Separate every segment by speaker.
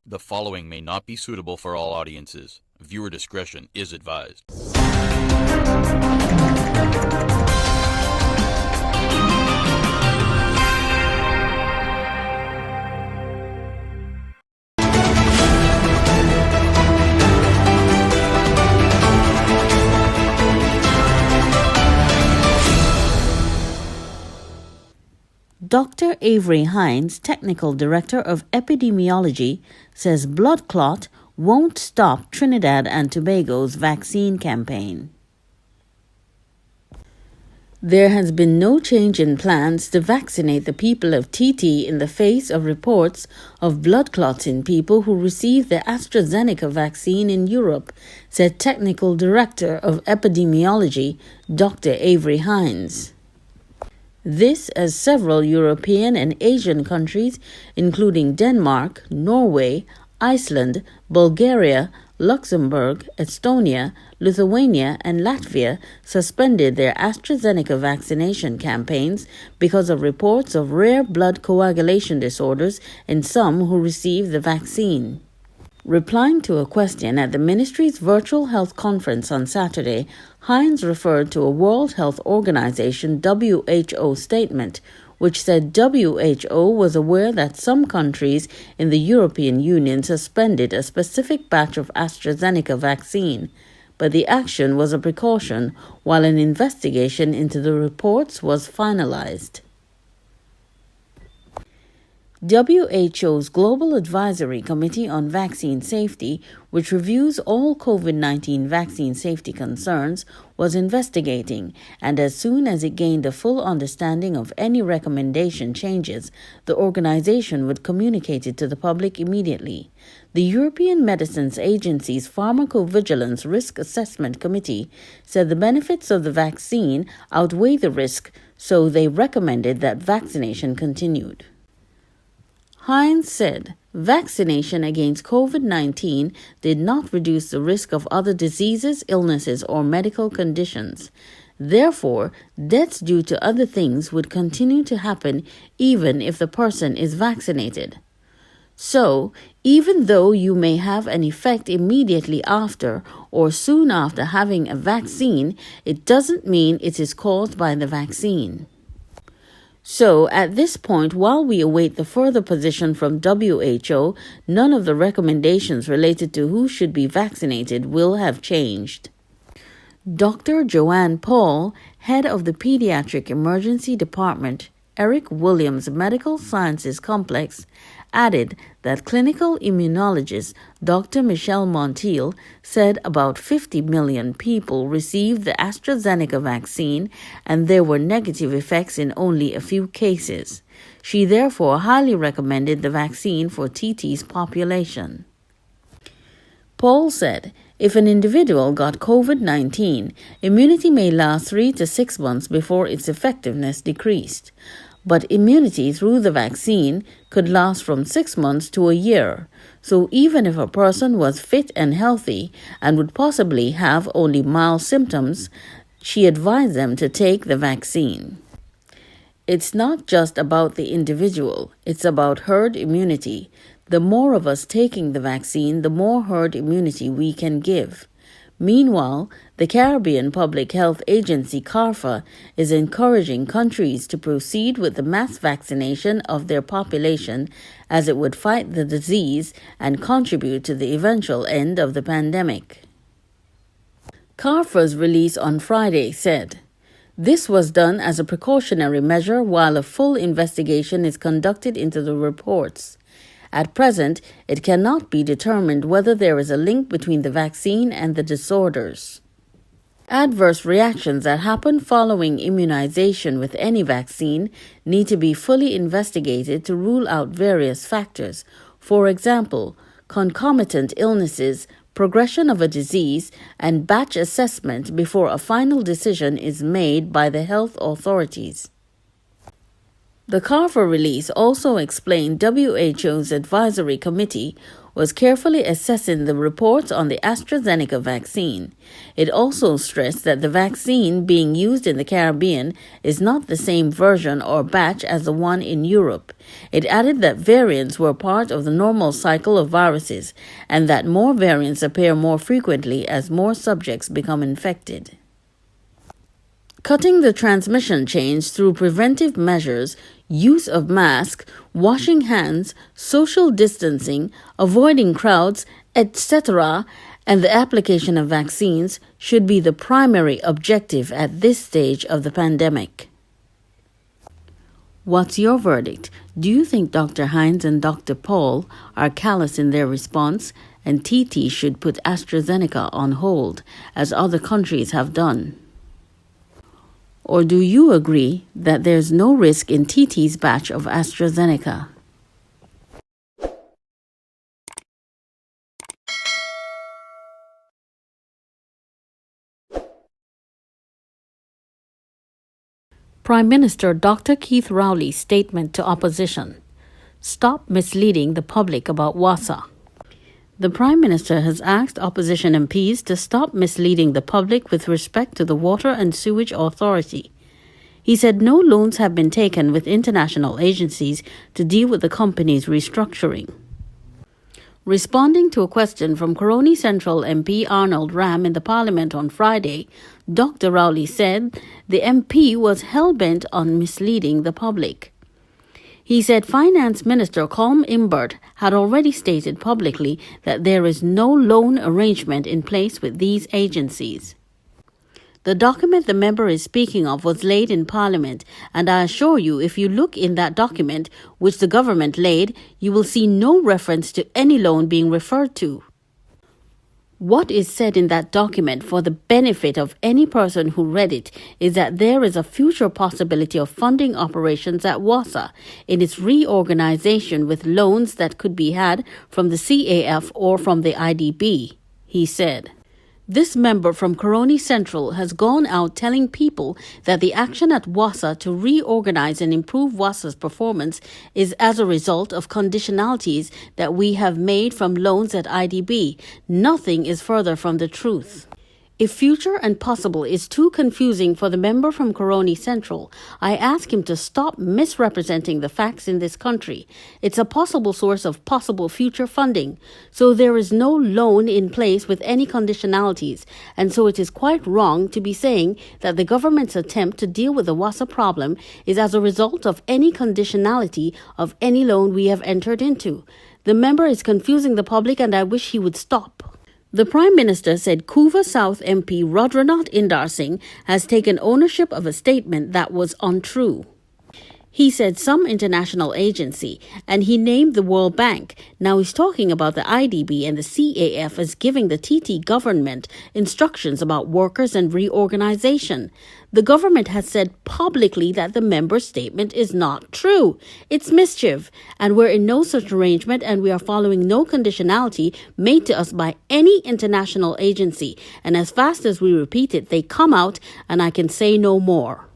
Speaker 1: The following may not be suitable for all audiences. Viewer discretion is advised.
Speaker 2: Dr. Avery Hinds, Technical Director of Epidemiology, says blood clot won't stop Trinidad and Tobago's vaccine campaign. There has been no change in plans to vaccinate the people of TT in the face of reports of blood clots in people who received the AstraZeneca vaccine in Europe, said Technical Director of Epidemiology, Dr. Avery Hinds. This as several European and Asian countries, including Denmark, Norway, Iceland, Bulgaria, Luxembourg, Estonia, Lithuania, and Latvia suspended their AstraZeneca vaccination campaigns because of reports of rare blood coagulation disorders in some who received the vaccine. Replying to a question at the ministry's virtual health conference on Saturday, Hinds referred to a World Health Organization WHO statement, which said WHO was aware that some countries in the European Union suspended a specific batch of AstraZeneca vaccine, but the action was a precaution while an investigation into the reports was finalized. WHO's Global Advisory Committee on Vaccine Safety, which reviews all COVID-19 vaccine safety concerns, was investigating, and as soon as it gained a full understanding of any recommendation changes, the organization would communicate it to the public immediately. The European Medicines Agency's Pharmacovigilance Risk Assessment Committee said the benefits of the vaccine outweigh the risk, so they recommended that vaccination continued. Hinds said vaccination against COVID-19 did not reduce the risk of other diseases, illnesses, or medical conditions. Therefore, deaths due to other things would continue to happen even if the person is vaccinated. So, even though you may have an effect immediately after or soon after having a vaccine, it doesn't mean it is caused by the vaccine. So, at this point, while we await the further position from WHO, none of the recommendations related to who should be vaccinated will have changed. Dr. Joanne Paul, head of the Pediatric Emergency Department, Eric Williams Medical Sciences Complex, added that clinical immunologist Dr. Michelle Montiel said about 50 million people received the AstraZeneca vaccine and there were negative effects in only a few cases. She therefore highly recommended the vaccine for TT's population. Paul said, if an individual got COVID-19, immunity may last 3 to 6 months before its effectiveness decreased. But immunity through the vaccine could last from 6 months to a year. So even if a person was fit and healthy and would possibly have only mild symptoms, she advised them to take the vaccine. It's not just about the individual, it's about herd immunity. The more of us taking the vaccine, the more herd immunity we can give. Meanwhile, the Caribbean Public Health Agency, CARPHA, is encouraging countries to proceed with the mass vaccination of their population as it would fight the disease and contribute to the eventual end of the pandemic. CARPHA's release on Friday said, this was done as a precautionary measure while a full investigation is conducted into the reports. At present, it cannot be determined whether there is a link between the vaccine and the disorders. Adverse reactions that happen following immunization with any vaccine need to be fully investigated to rule out various factors. For example, concomitant illnesses, progression of a disease, and batch assessment before a final decision is made by the health authorities. The Carver release also explained WHO's advisory committee was carefully assessing the reports on the AstraZeneca vaccine. It also stressed that the vaccine being used in the Caribbean is not the same version or batch as the one in Europe. It added that variants were part of the normal cycle of viruses and that more variants appear more frequently as more subjects become infected. Cutting the transmission chains through preventive measures, use of masks, washing hands, social distancing, avoiding crowds, etc., and the application of vaccines should be the primary objective at this stage of the pandemic. What's your verdict? Do you think Dr. Hinds and Dr. Paul are callous in their response and TT should put AstraZeneca on hold, as other countries have done? Or do you agree that there's no risk in TT's batch of AstraZeneca? Prime Minister Dr. KeithRowley's statement to opposition. Stop misleading the public about WASA. The Prime Minister has asked opposition MPs to stop misleading the public with respect to the Water and Sewage Authority. He said no loans have been taken with international agencies to deal with the company's restructuring. Responding to a question from Coroni Central MP Arnold Ram in the Parliament on Friday, Dr. Rowley said the MP was hell-bent on misleading the public. He said Finance Minister Colm Imbert had already stated publicly that there is no loan arrangement in place with these agencies. The document the member is speaking of was laid in Parliament, and I assure you, if you look in that document, which the government laid, you will see no reference to any loan being referred to. What is said in that document for the benefit of any person who read it is that there is a future possibility of funding operations at WASA in its reorganization with loans that could be had from the CAF or from the IDB, he said. This member from Coroni Central has gone out telling people that the action at WASA to reorganize and improve WASA's performance is as a result of conditionalities that we have made from loans at IDB. Nothing is further from the truth. If future and possible is too confusing for the member from Coroni Central, I ask him to stop misrepresenting the facts in this country. It's a possible source of possible future funding. So there is no loan in place with any conditionalities, and so it is quite wrong to be saying that the government's attempt to deal with the WASA problem is as a result of any conditionality of any loan we have entered into. The member is confusing the public, and I wish he would stop. The Prime Minister said Couva South MP Rodranath Indar Singh has taken ownership of a statement that was untrue. He said some international agency, and he named the World Bank. Now he's talking about the IDB and the CAF as giving the TT government instructions about workers and reorganization. The government has said publicly that the member's statement is not true. It's mischief, and we're in no such arrangement, and we are following no conditionality made to us by any international agency. And as fast as we repeat it, they come out, and I can say no more.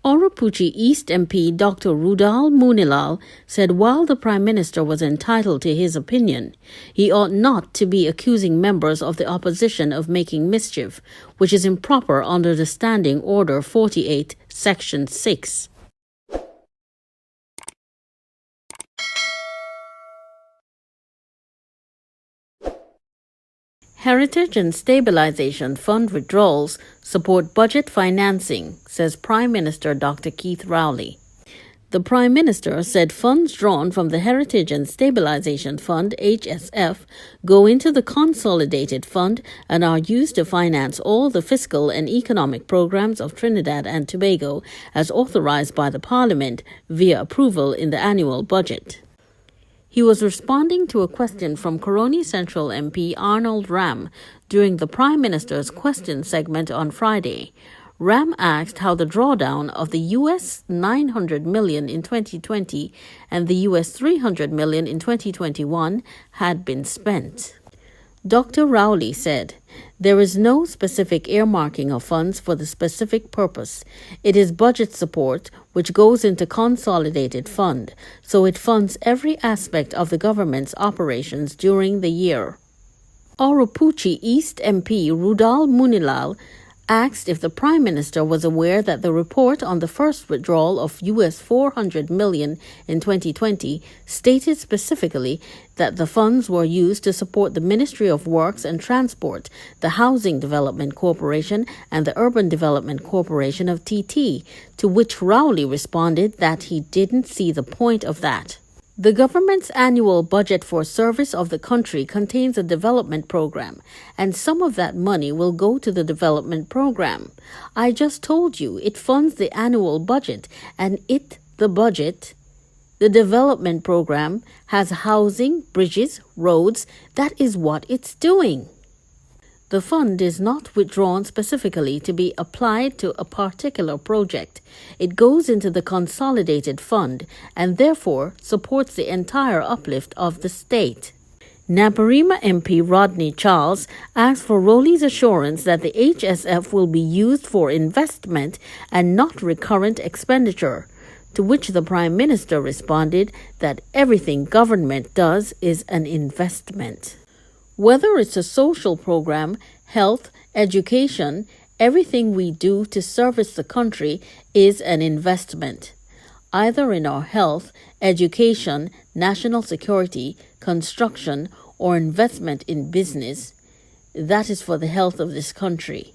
Speaker 2: Orupuchi East MP Dr. Rudal Munilal said while the Prime Minister was entitled to his opinion, he ought not to be accusing members of the opposition of making mischief, which is improper under the Standing Order 48, Section 6. Heritage and Stabilization Fund withdrawals support budget financing, says Prime Minister Dr. KeithRowley. The Prime Minister said funds drawn from the Heritage and Stabilization Fund, HSF, go into the Consolidated Fund and are used to finance all the fiscal and economic programs of Trinidad and Tobago as authorized by the Parliament via approval in the annual budget. He was responding to a question from Coroni Central MP Arnold Ram during the Prime Minister's question segment on Friday. Ram asked how the drawdown of the US $900 million in 2020 and the US $300 million in 2021 had been spent. Dr. Rowley said, "There is no specific earmarking of funds for the specific purpose. It is budget support, which goes into consolidated fund, so it funds every aspect of the government's operations during the year." Orupuchi East MP Rudal Munilal asked if the Prime Minister was aware that the report on the first withdrawal of US $400 million in 2020 stated specifically that the funds were used to support the Ministry of Works and Transport, the Housing Development Corporation, and the Urban Development Corporation of TT, to which Rowley responded that he didn't see the point of that. The government's annual budget for service of the country contains a development program, and some of that money will go to the development program. I just told you it funds the annual budget, and the development program, has housing, bridges, roads. That is what it's doing. The fund is not withdrawn specifically to be applied to a particular project. It goes into the consolidated fund and therefore supports the entire uplift of the state. Naparima MP Rodney Charles asked for Rowley's assurance that the HSF will be used for investment and not recurrent expenditure, to which the Prime Minister responded that everything government does is an investment. Whether it's a social program, health, education, everything we do to service the country is an investment, either in our health, education, national security, construction, or investment in business. That is for the health of this country.